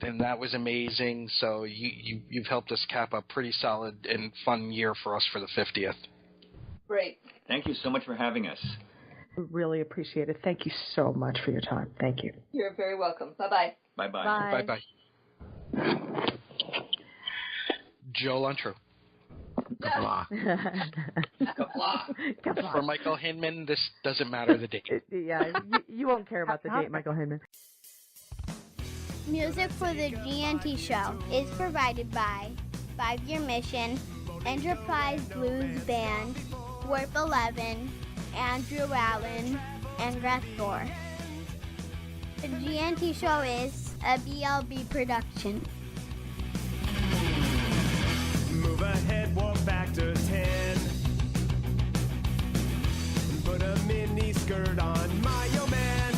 and that was amazing. So you've helped us cap a pretty solid and fun year for us for the 50th. Great. Thank you so much for having us. We really appreciate it. Thank you so much for your time. Thank you. You're very welcome. Bye-bye. Bye-bye. Bye. Bye-bye. Joe Luntrue. Blah. For Michael Hinman, this doesn't matter the date. Yeah, you won't care about the date, Michael Hinman. Music for the GNT show is provided by 5-Year Mission, Enterprise Blues Band, Warp 11, Andrew Allen, and Rathor. The GNT show is a BLB production. Move ahead, walk back to 10. Put a mini skirt on my old man.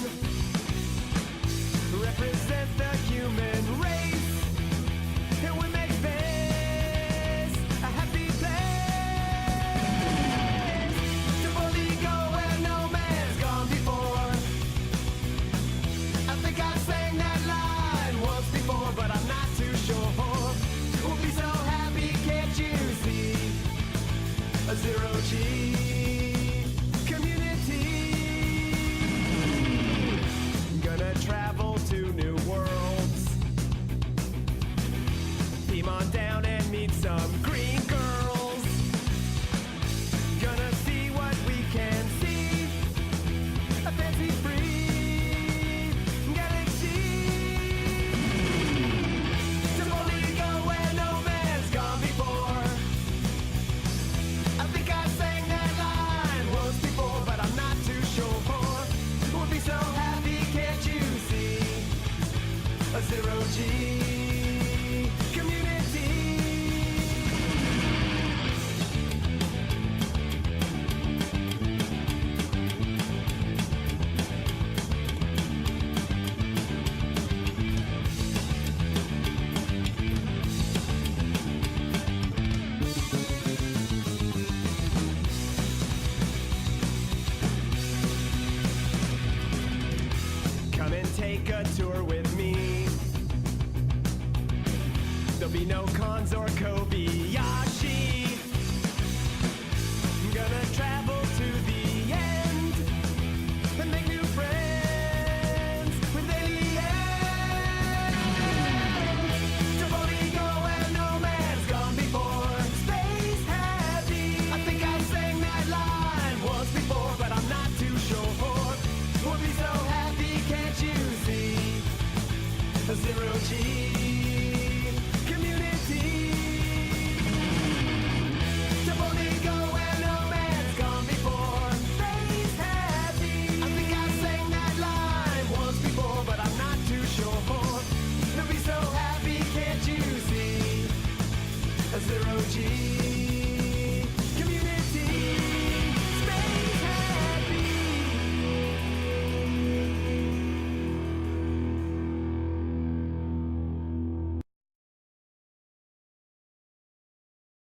Represent the human race. And we make space a happy place. To boldly go where no man's gone before. I think I sang that line once before, but I'm not too sure. We'll be so happy, can't you see? A zero-G community. Gonna travel to new worlds. Beam on down and meet some green girls. Gonna see what we can see. A fancy-free galaxy. To boldly go where no man's gone before. I think I sang that line once before, but I'm not too sure. We'll be so happy, can't you see? A zero-G community. Come and take a tour with me. There'll be no cons or Kobayashi. Gonna travel to the end and make new friends with aliens. To boldly go where no man's gone before. Space heavy. I think I sang that line once before, but I'm not too sure. We'll be so happy, can't you see? A zero-G community. To boldly go where no man's gone before. Space happy. I think I sang that line once before, but I'm not too sure. We'll be so happy, can't you see? A zero-G